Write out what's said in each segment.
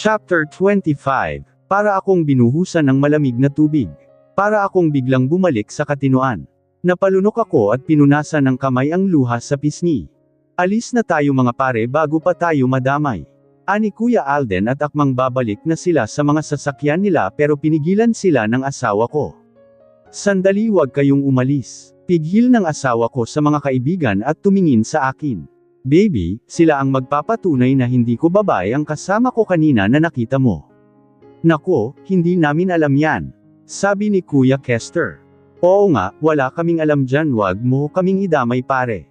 Chapter 25. Para akong binuhusan ng malamig na tubig. Para akong biglang bumalik sa katinoan. Napalunok ako at pinunasan ng kamay ang luha sa pisngi. Alis na tayo mga pare bago pa tayo madamay. Ani Kuya Alden at akmang babalik na sila sa mga sasakyan nila pero pinigilan sila ng asawa ko. Sandali, wag kayong umalis. Pighil ng asawa ko sa mga kaibigan at tumingin sa akin. Baby, sila ang magpapatunay na hindi ko babae ang kasama ko kanina na nakita mo. Nako, hindi namin alam yan. Sabi ni Kuya Kester. Oo nga, wala kaming alam dyan, wag mo kaming idamay pare.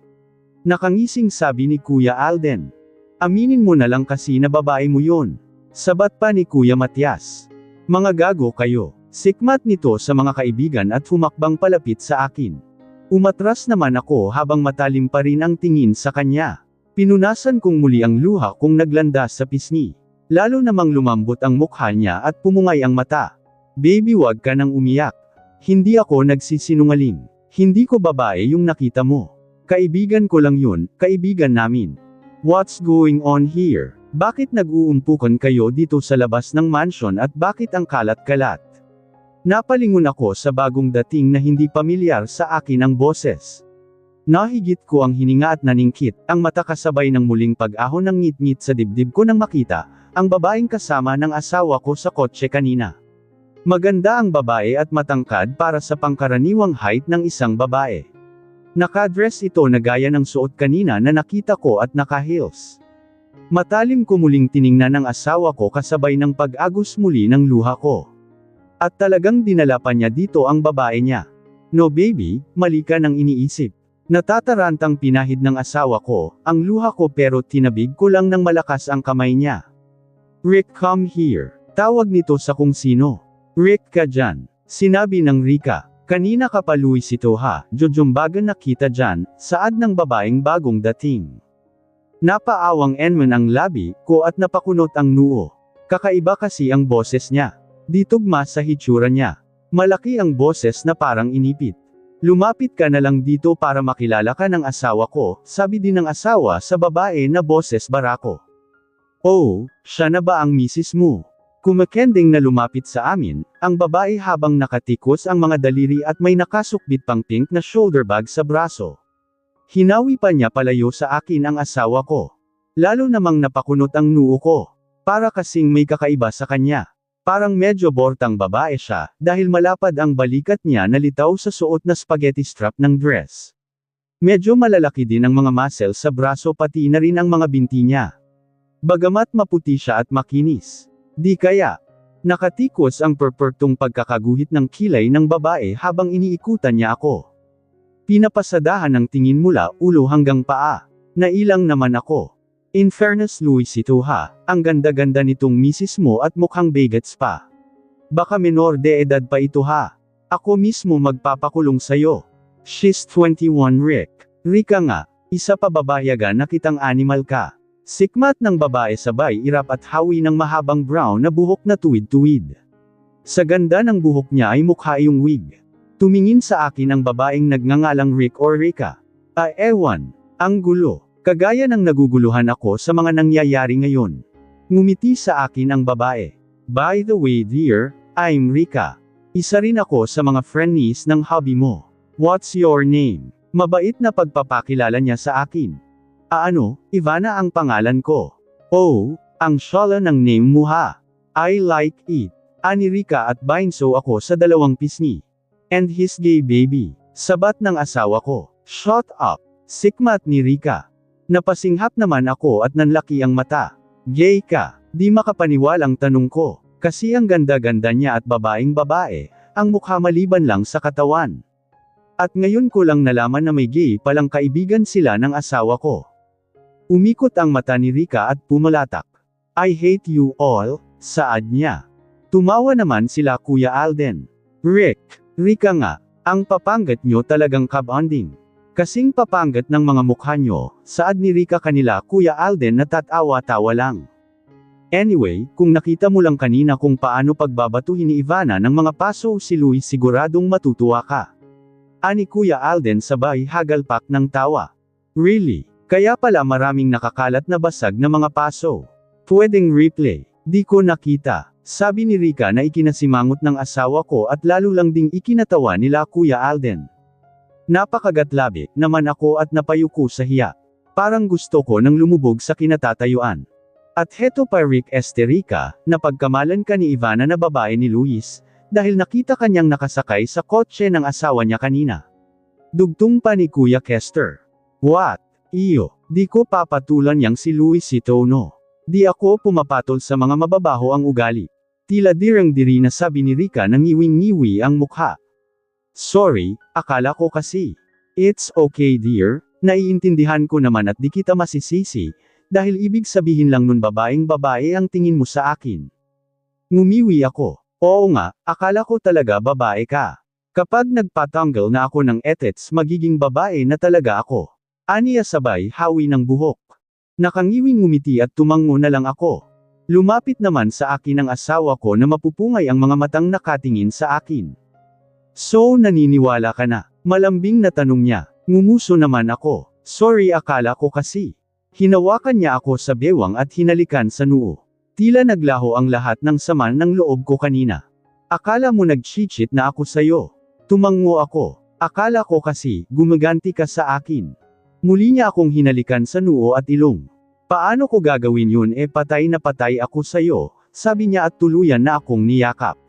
Nakangising sabi ni Kuya Alden. Aminin mo na lang kasi na babae mo yun. Sabat pa ni Kuya Matias. Mga gago kayo. Sikmat nito sa mga kaibigan at humakbang palapit sa akin. Umatras naman ako habang matalim pa rin ang tingin sa kanya. Pinunasan kong muli ang luha kong naglandas sa pisngi. Lalo namang lumambot ang mukha niya at pumungay ang mata. Baby, wag ka nang umiyak. Hindi ako nagsisinungaling. Hindi ko babae yung nakita mo. Kaibigan ko lang yun, kaibigan namin. What's going on here? Bakit nag-uumpukan kayo dito sa labas ng mansion at bakit ang kalat-kalat? Napalingon ako sa bagong dating na hindi pamilyar sa akin ang boses. Nahigit ko ang hininga at naningkit, ang mata kasabay ng muling pag-ahon ng ngit-ngit sa dibdib ko nang makita, ang babaeng kasama ng asawa ko sa kotse kanina. Maganda ang babae at matangkad para sa pangkaraniwang height ng isang babae. Nakadress ito na gaya ng suot kanina na nakita ko at naka-heels. Matalim ko muling tiningnan ng asawa ko kasabay ng pag-agos muli ng luha ko. At talagang dinala pa niya dito ang babae niya. No baby, mali ka nang iniisip. Natatarantang pinahid ng asawa ko, ang luha ko pero tinabig ko lang ng malakas ang kamay niya. Rick, come here. Tawag nito sa kung sino. Rick ka dyan. Sinabi ng Rika. Kanina ka pa Luis ito ha, jojombagan na kita dyan, saad ng babaeng bagong dating. Napaawang enman ang labi ko at napakunot ang noo. Kakaiba kasi ang boses niya. Di tugma sa hitsura niya. Malaki ang boses na parang inipit. Lumapit ka na lang dito para makilala ka ng asawa ko, sabi din ng asawa sa babae na boses barako. Oh, siya na ba ang misis mo? Kumakending na lumapit sa amin, ang babae habang nakatikos ang mga daliri at may nakasukbit pang pink na shoulder bag sa braso. Hinawi pa niya palayo sa akin ang asawa ko. Lalo namang napakunot ang noo ko. Para kasing may kakaiba sa kanya. Parang medyo bortang babae siya, dahil malapad ang balikat niya na litaw sa suot na spaghetti strap ng dress. Medyo malalaki din ang mga muscle sa braso pati na rin ang mga binti niya. Bagamat maputi siya at makinis. Di kaya. Nakatikos ang perpertong pagkakaguhit ng kilay ng babae habang iniikutan niya ako. Pinapasadahan ng tingin mula ulo hanggang paa. Nailang naman ako. In fairness Luis ito ha, ang ganda-ganda nitong misis mo at mukhang bagets pa. Baka menor de edad pa ito ha. Ako mismo magpapakulong sayo. She's 21 Rick. Rika nga, isa pa babayagan na kitang animal ka. Sikmat ng babae sabay irap at hawi ng mahabang brown na buhok na tuwid-tuwid. Sa ganda ng buhok niya ay mukha yung wig. Tumingin sa akin ang babaeng nagngangalang Rick or Rika. Ewan, ang gulo. Kagaya ng naguguluhan ako sa mga nangyayari ngayon. Ngumiti sa akin ang babae. By the way dear, I'm Rika. Isa rin ako sa mga friendies ng hobby mo. What's your name? Mabait na pagpapakilala niya sa akin. Ivana ang pangalan ko. Oh, ang shala ng name mo ha. I like it. Ani Rika at binso ako sa dalawang pisngi. And his gay baby. Sabat ng asawa ko. Shut up. Sikmat ni Rika. Napasinghap naman ako at nanlaki ang mata. Gay ka? Di makapaniwalang tanong ko. Kasi ang ganda-ganda niya at babaeng babae, ang mukha maliban lang sa katawan. At ngayon ko lang nalaman na may gay palang kaibigan sila ng asawa ko. Umikot ang mata ni Rika at pumalatak. I hate you all, saad niya. Tumawa naman sila Kuya Alden. Rick, Rika nga, ang papangat nyo talagang kabonding. Kasing papangat ng mga mukha nyo, saad ni Rika kanila Kuya Alden na tatawa-tawa lang. Anyway, kung nakita mo lang kanina kung paano pagbabatuhin ni Ivana ng mga paso si Luis siguradong matutuwa ka. Ani Kuya Alden sabay hagalpak ng tawa. Really? Kaya pala maraming nakakalat na basag na mga paso. Pwedeng replay. Di ko nakita. Sabi ni Rika na ikinasimangot ng asawa ko at lalo lang ding ikinatawa nila Kuya Alden. Napakagatlabi naman ako at napayuko sa hiya. Parang gusto ko nang lumubog sa kinatatayuan. At heto pa Rick Rika, napagkamalan ka ni Ivana na babae ni Luis, dahil nakita kanyang nakasakay sa kotse ng asawa niya kanina. Dugtong pa ni Kuya Kester. What? Iyo, di ko papatulan yang si Luis ito no. Di ako pumapatol sa mga mababaho ang ugali. Tila dirang-diri na sabi ni Rika nang ngiwing-ngiwi ang mukha. Sorry, akala ko kasi. It's okay dear, naiintindihan ko naman at di kita masisisi, dahil ibig sabihin lang nun babaeng babae ang tingin mo sa akin. Ngumiwi ako. Oo nga, akala ko talaga babae ka. Kapag nagpatanggal na ako ng etets magiging babae na talaga ako. Aniya sabay hawi ng buhok. Nakangiwing ngumiti at tumango na lang ako. Lumapit naman sa akin ang asawa ko na mapupungay ang mga matang nakatingin sa akin. So naniniwala ka na? Malambing na tanong niya. Ngumuso naman ako. Sorry akala ko kasi. Hinawakan niya ako sa bewang at hinalikan sa noo. Tila naglaho ang lahat ng sama ng loob ko kanina. Akala mo nag-cheat na ako sayo. Tumango ako. Akala ko kasi, gumaganti ka sa akin. Muli niya akong hinalikan sa noo at ilong. Paano ko gagawin yun patay na patay ako sayo, sabi niya at tuluyan na akong niyakap.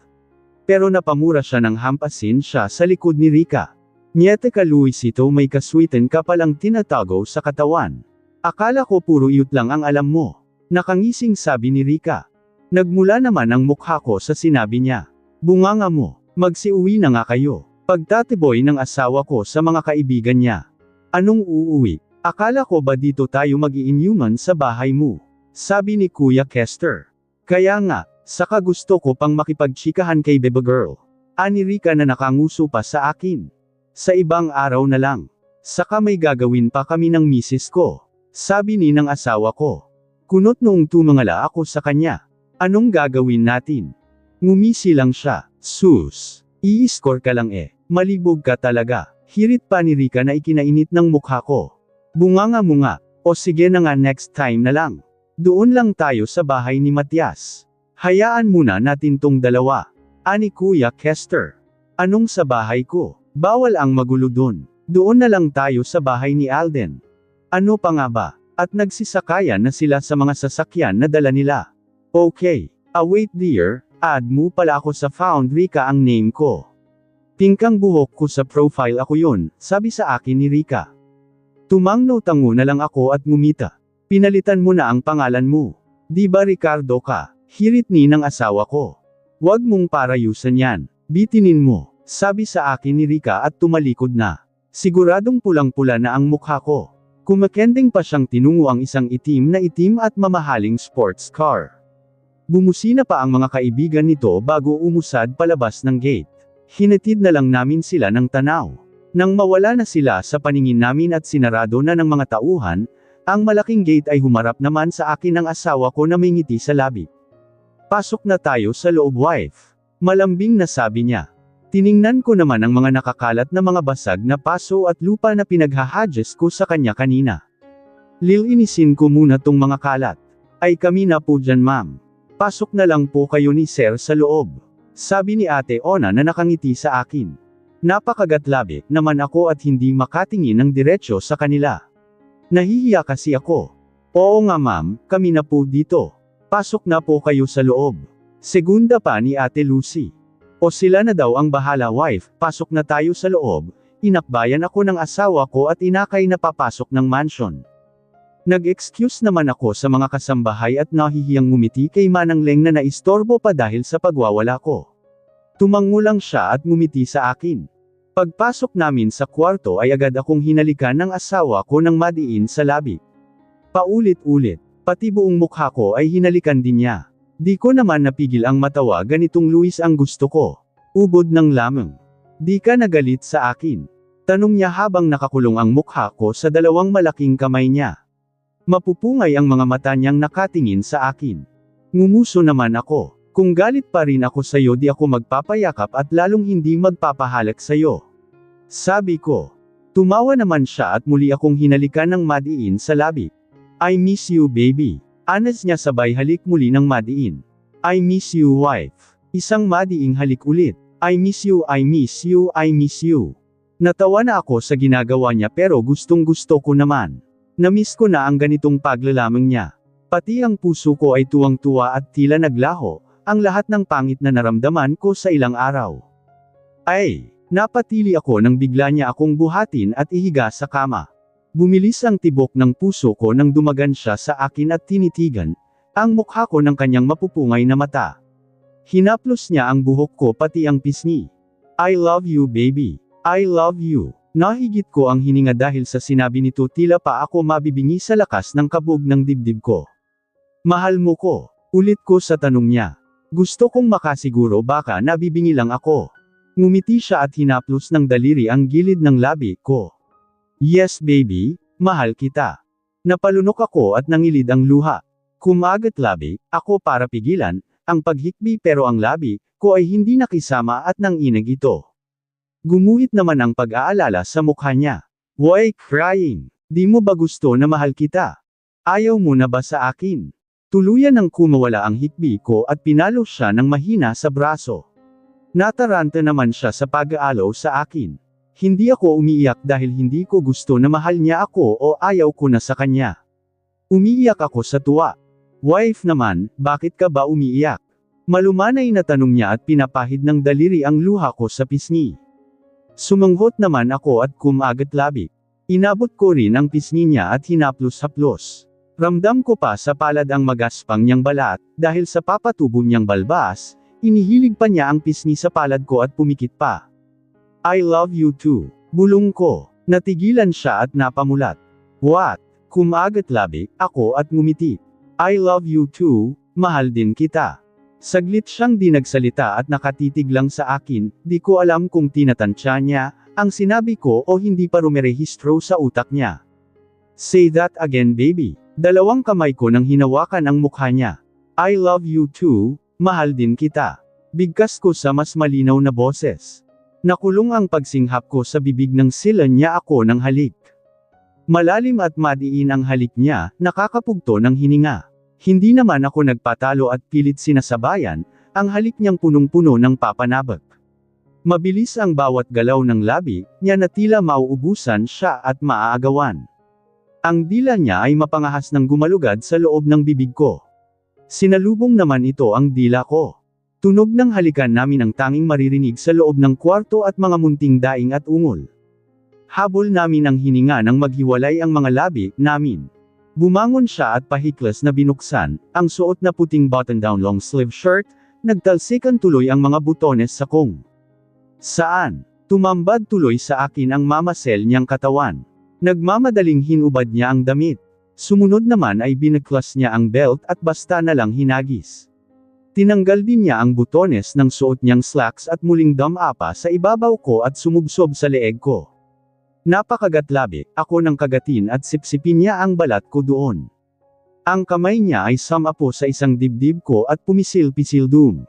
Pero napamura siya ng hampasin siya sa likod ni Rika. Nyete ka Luis ito may kaswitan ka palang tinatago sa katawan. Akala ko puro iyot lang ang alam mo. Nakangising sabi ni Rika. Nagmula naman ang mukha ko sa sinabi niya. Bunganga mo, magsiuwi na nga kayo. Pagtatiboy ng asawa ko sa mga kaibigan niya. Anong uuwi? Akala ko ba dito tayo mag-iinuman sa bahay mo? Sabi ni Kuya Kester. Kaya nga, saka gusto ko pang makipagchikahan kay Bebe Girl. Ani Rika na nakanguso pa sa akin. Sa ibang araw na lang. Saka may gagawin pa kami ng misis ko. Sabi ni ng asawa ko. Kunot noong tumangala ako sa kanya. Anong gagawin natin? Ngumisi lang siya. Sus. I-score ka lang Malibog ka talaga. Hirit pa ni Rika na ikinainit ng mukha ko. Bunganga mo nga. O sige na nga next time na lang. Doon lang tayo sa bahay ni Matias. Hayaan muna natin tong dalawa. Ani Kuya Kester. Anong sa bahay ko? Bawal ang magulo doon. Doon na lang tayo sa bahay ni Alden. Ano pa nga ba? At nagsisakayan na sila sa mga sasakyan na dala nila. Okay. Wait dear, add mo pala ako sa found Rika ang name ko. Pingkang buhok ko sa profile ako yun, sabi sa akin ni Rika. Tumangno-tango na lang ako at ngumita. Pinalitan mo na ang pangalan mo. Di ba Ricardo ka? Hirit ni ng asawa ko. Huwag mong parayusan yan. Bitinin mo, sabi sa akin ni Rika at tumalikod na. Siguradong pulang-pula na ang mukha ko. Kumakending pa siyang tinungo ang isang itim at mamahaling sports car. Bumusina pa ang mga kaibigan nito bago umusad palabas ng gate. Hinatid na lang namin sila ng tanaw. Nang mawala na sila sa paningin namin at sinarado na ng mga tauhan, ang malaking gate ay humarap naman sa akin ng asawa ko na may ngiti sa labi. Pasok na tayo sa loob wife. Malambing na sabi niya. Tiningnan ko naman ang mga nakakalat na mga basag na paso at lupa na pinaghahadges ko sa kanya kanina. Lilinisin ko muna tong mga kalat. Ay kami na po dyan ma'am. Pasok na lang po kayo ni sir sa loob. Sabi ni Ate Ona na nakangiti sa akin. Napakagatlabi naman ako at hindi makatingin ng diretsyo sa kanila. Nahihiya kasi ako. Oo nga ma'am, kami na po dito. Pasok na po kayo sa loob. Segunda pa ni Ate Lucy. O sila na daw ang bahala wife, pasok na tayo sa loob. Inakbayan ako ng asawa ko at inakay na papasok ng mansion. Nag-excuse naman ako sa mga kasambahay at nahihiyang ngumiti kay Manang Leng na naistorbo pa dahil sa pagwawala ko. Tumango lang siya at ngumiti sa akin. Pagpasok namin sa kwarto ay agad akong hinalikan ng asawa ko ng madiin sa labi. Paulit-ulit, pati buong mukha ko ay hinalikan din niya. Di ko naman napigil ang matawa ganitong Luis ang gusto ko. Ubod ng lamang. Di ka nagalit sa akin? Tanong niya habang nakakulong ang mukha ko sa dalawang malaking kamay niya. Mapupungay ang mga mata niyang nakatingin sa akin. Ngumuso naman ako. Kung galit pa rin ako sayo di ako magpapayakap at lalong hindi magpapahalak sayo. Sabi ko. Tumawa naman siya at muli akong hinalikan ng madiin sa labi. I miss you baby. Anas niya sabay halik muli ng madiin. I miss you wife. Isang madiing halik ulit. I miss you, I miss you, I miss you. Natawa na ako sa ginagawa niya pero gustong gusto ko naman. Namiss ko na ang ganitong paglalamang niya. Pati ang puso ko ay tuwang-tuwa at tila naglaho, ang lahat ng pangit na naramdaman ko sa ilang araw. Ay, napatili ako nang bigla niya akong buhatin at ihiga sa kama. Bumilis ang tibok ng puso ko nang dumagan siya sa akin at tinitigan ang mukha ko ng kanyang mapupungay na mata. Hinaplos niya ang buhok ko pati ang pisngi. I love you baby. I love you. Nahigit ko ang hininga dahil sa sinabi nito tila pa ako mabibingi sa lakas ng kabog ng dibdib ko. Mahal mo ko. Ulit ko sa tanong niya. Gusto kong makasiguro baka nabibingi lang ako. Ngumiti siya at hinaplos ng daliri ang gilid ng labi ko. Yes baby, mahal kita. Napalunok ako at nangilid ang luha. Kumagat labi, ako para pigilan, ang paghikbi pero ang labi ko ay hindi nakisama at nanginag ito. Gumuhit naman ang pag-aalala sa mukha niya. Why crying? Di mo ba gusto na mahal kita? Ayaw mo na ba sa akin? Tuluyan nang kumawala ang hikbi ko at pinalo siya ng mahina sa braso. Nataranta naman siya sa pag-aalaw sa akin. Hindi ako umiiyak dahil hindi ko gusto na mahal niya ako o ayaw ko na sa kanya. Umiiyak ako sa tuwa. Wife naman, bakit ka ba umiiyak? Malumanay na tanong niya at pinapahid ng daliri ang luha ko sa pisngi. Sumanghot naman ako at kumagat labi. Inabot ko rin ang pisngi niya at hinaplos-haplos. Ramdam ko pa sa palad ang magaspang niyang balat, dahil sa papatubo niyang balbas, inihilig pa niya ang pisngi sa palad ko at pumikit pa. I love you too. Bulong ko. Natigilan siya at napamulat. What? Kumagat labi, ako at ngumiti. I love you too, mahal din kita. Saglit siyang di nagsalita at nakatitig lang sa akin, di ko alam kung tinatansya niya, ang sinabi ko o hindi pa rumerehistro sa utak niya. Say that again baby. Dalawang kamay ko nang hinawakan ang mukha niya. I love you too, mahal din kita. Bigkas ko sa mas malinaw na boses. Nakulong ang pagsinghap ko sa bibig ng silan niya ako ng halik. Malalim at madiin ang halik niya, nakakapugto ng hininga. Hindi naman ako nagpatalo at pilit sinasabayan, ang halik niyang punong-puno ng papanabak. Mabilis ang bawat galaw ng labi niya na tila mauubusan siya at maaagawan. Ang dila niya ay mapangahas ng gumalugad sa loob ng bibig ko. Sinalubong naman ito ang dila ko. Tunog ng halikan namin ang tanging maririnig sa loob ng kwarto at mga munting daing at ungol. Habol namin ang hininga nang maghiwalay ang mga labi namin. Bumangon siya at pahiklas na binuksan, ang suot na puting button-down long-sleeve shirt, nagtalsikan tuloy ang mga butones sa kong. Saan? Tumambad tuloy sa akin ang mamasel niyang katawan. Nagmamadaling hinubad niya ang damit. Sumunod naman ay binagklas niya ang belt at basta na lang hinagis. Tinanggal din niya ang butones ng suot niyang slacks at muling dumapa sa ibabaw ko at sumubsob sa leeg ko. Napakagatlabi, ako nang kagatin at sipsipin niya ang balat ko doon. Ang kamay niya ay sumapo sa isang dibdib ko at pumisil-pisil doon.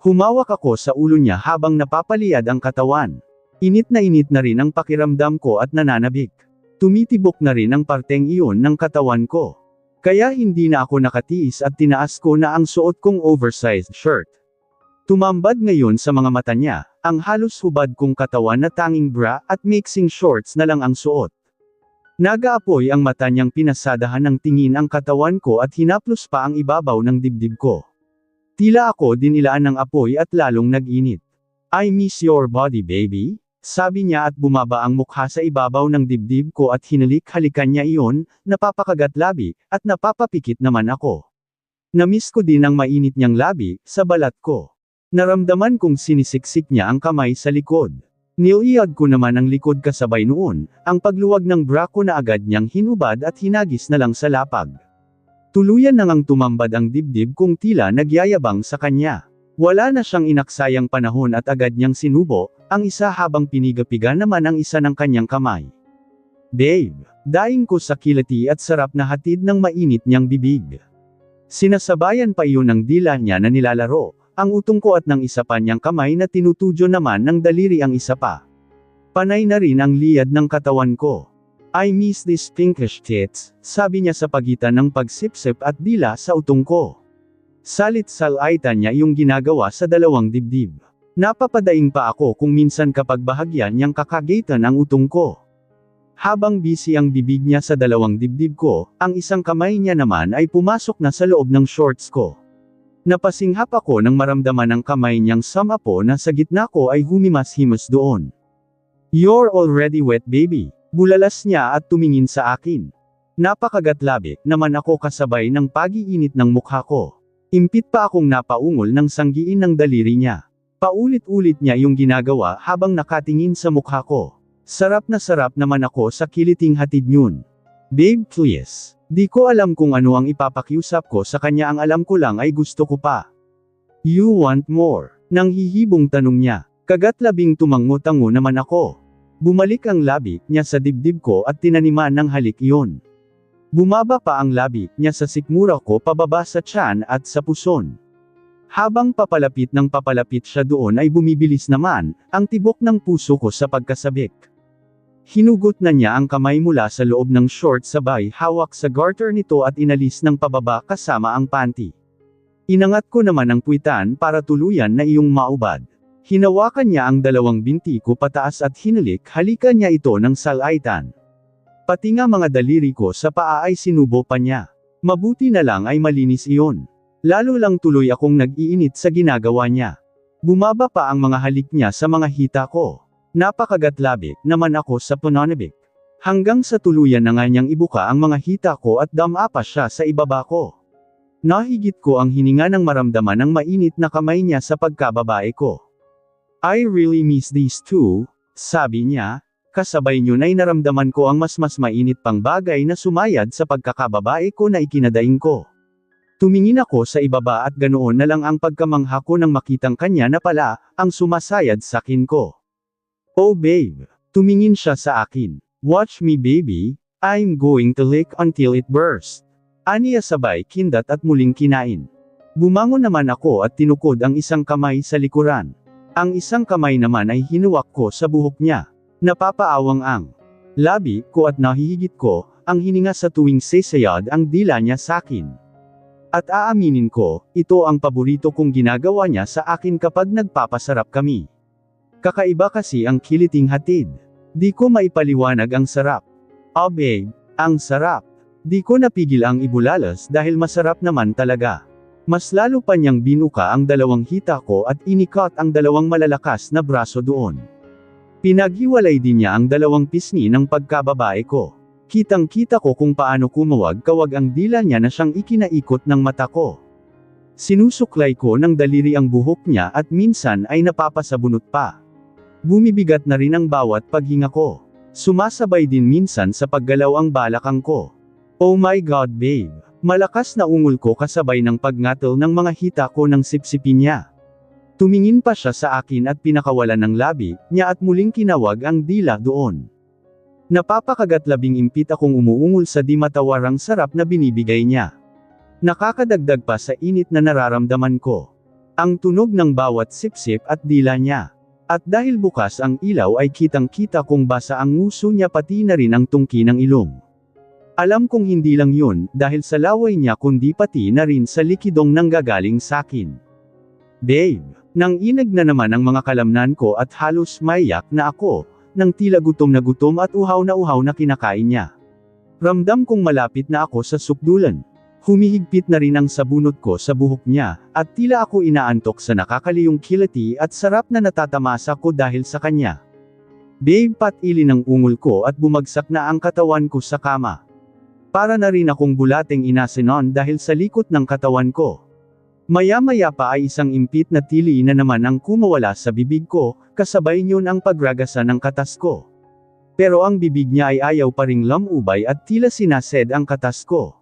Humawak ako sa ulo niya habang napapaliyad ang katawan. Init na rin ang pakiramdam ko at nananabik. Tumitibok na rin ang parteng iyon ng katawan ko. Kaya hindi na ako nakatiis at tinaas ko na ang suot kong oversized shirt. Tumambad ngayon sa mga mata niya, ang halos hubad kong katawan na tanging bra at mixing shorts na lang ang suot. Nagaapoy ang mata niyang pinasadahan ng tingin ang katawan ko at hinaplos pa ang ibabaw ng dibdib ko. Tila ako din ilaan ng apoy at lalong nag-init. I miss your body baby, sabi niya at bumaba ang mukha sa ibabaw ng dibdib ko at hinalik-halikan niya iyon, napapakagat labi, at napapapikit naman ako. Namiss ko din ang mainit niyang labi, sa balat ko. Naramdaman kong sinisiksik niya ang kamay sa likod. Niliyag ko naman ang likod kasabay noon, ang pagluwag ng bra ko na agad niyang hinubad at hinagis na lang sa lapag. Tuluyan na ngang tumambad ang dibdib kong tila nagyayabang sa kanya. Wala na siyang inaksayang panahon at agad niyang sinubo, ang isa habang pinigapiga naman ang isa ng kanyang kamay. Babe, daing ko sa kilati at sarap na hatid ng mainit niyang bibig. Sinasabayan pa iyon ng dila niya na nilalaro, ang utong ko at ng isa pa niyang kamay na tinutudyo naman ng daliri ang isa pa. Panay na rin ang liyad ng katawan ko. I miss these pinkish tits, sabi niya sa pagitan ng pagsipsip at dila sa utong ko. Salit-salaitan niya yung ginagawa sa dalawang dibdib. Napapadaing pa ako kung minsan kapag bahagyan niyang kakagatan ang utong ko. Habang busy ang bibig niya sa dalawang dibdib ko, ang isang kamay niya naman ay pumasok na sa loob ng shorts ko. Napasinghap ako nang maramdaman ang kamay niyang samapo na sa gitna ko ay humimas-himas doon. "You're already wet, baby." Bulalas niya at tumingin sa akin. Napakagatlabi naman ako kasabay ng pag-iinit ng mukha ko. Impit pa akong napaungol ng sanggiin ng daliri niya. Paulit-ulit niya yung ginagawa habang nakatingin sa mukha ko. Sarap naman ako sa kiliting hatid niyon. "Babe, please." Di ko alam kung ano ang ipapakiusap ko sa kanya, ang alam ko lang ay gusto ko pa. "You want more?" Nang hihibong tanong niya. Kagat-labing tumango-tango naman ako. Bumalik ang labi niya sa dibdib ko at tinaniman ng halik iyon. Bumaba pa ang labi niya sa sikmura ko pababa sa tiyan at sa puson. Habang papalapit siya doon ay bumibilis naman ang tibok ng puso ko sa pagkasabik. Hinugot na niya ang kamay mula sa loob ng short sabay hawak sa garter nito at inalis ng pababa kasama ang panty. Inangat ko naman ang puwitan para tuluyan na iyong maubad. Hinawakan niya ang dalawang binti ko pataas at halikan niya ito ng salaitan. Pati nga mga daliri ko sa paa ay sinubo pa niya. Mabuti na lang ay malinis iyon. Lalo lang tuloy akong nag-iinit sa ginagawa niya. Bumaba pa ang mga halik niya sa mga hita ko. Napakagatlabi naman ako sa pananabik. Hanggang sa tuluyan na nga niyang ibuka ang mga hita ko at dama pa siya sa ibaba ko. Nahigit ko ang hininga nang maramdaman ang mainit na kamay niya sa pagkababae ko. "I really miss these two," sabi niya. Kasabay niyon ay naramdaman ko ang mas mainit pang bagay na sumayad sa pagkakababae ko na ikinadaing ko. Tumingin ako sa ibaba at ganoon na lang ang pagkamangha ko nang makitang kanya na pala ang sumasayad sa akin ko. "Oh babe." Tumingin siya sa akin. "Watch me baby, I'm going to lick until it bursts." Aniya sabay kindat at muling kinain. Bumangon naman ako at tinukod ang isang kamay sa likuran. Ang isang kamay naman ay hinuwak ko sa buhok niya. Napapaawang ang labi ko at nahihigit ko ang hininga sa tuwing sesayad ang dila niya sa akin. At aaminin ko, ito ang paborito kong ginagawa niya sa akin kapag nagpapasarap kami. Kakaiba kasi ang kiliting hatid. Di ko maipaliwanag ang sarap. "Oh babe, ang sarap." Di ko napigil ang ibulalas dahil masarap naman talaga. Mas lalo pa niyang binuka ang dalawang hita ko at inikot ang dalawang malalakas na braso doon. Pinaghiwalay din niya ang dalawang pisngi ng pagkababae ko. Kitang-kita ko kung paano kumawag-kawag ang dila niya na siyang ikinaikot ng mata ko. Sinusuklay ko ng daliri ang buhok niya at minsan ay napapasabunot pa. Bumibigat na rin ang bawat paghinga ko. Sumasabay din minsan sa paggalaw ang balakang ko. "Oh my God babe." Malakas na ungol ko kasabay ng pagngatol ng mga hita ko ng sipsipin niya. Tumingin pa siya sa akin at pinakawalan ng labi niya at muling kinawag ang dila doon. Napapakagatlabing impit akong umuungol sa di matawarang sarap na binibigay niya. Nakakadagdag pa sa init na nararamdaman ko. Ang tunog ng bawat sipsip at dila niya. At dahil bukas ang ilaw ay kitang-kita kong basa ang nguso niya pati na rin ang tungki ng ilong. Alam kong hindi lang yun dahil sa laway niya kundi pati na rin sa likidong nanggagaling sakin. "Babe." Nang inag na naman ang mga kalamnan ko at halos maiyak na ako, nang tila gutom at uhaw na kinakain niya. Ramdam kong malapit na ako sa sukdulan. Humihigpit na rin ang sabunot ko sa buhok niya, at tila ako inaantok sa nakakaliyong kilati at sarap na natatamasa ko dahil sa kanya. "Babe," patilin ang ungol ko at bumagsak na ang katawan ko sa kama. Para na rin akong bulating inasinon dahil sa likot ng katawan ko. Maya-maya pa ay isang impit na tili na naman ang kumawala sa bibig ko, kasabay niyon ang pagragasa ng katas ko. Pero ang bibig niya ay ayaw pa ring lumubay at tila sinased ang katas ko.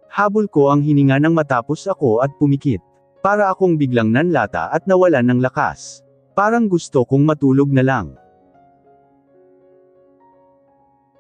Habol ko ang hininga nang matapos ako at pumikit. Para akong biglang nanlata at nawalan ng lakas. Parang gusto kong matulog na lang.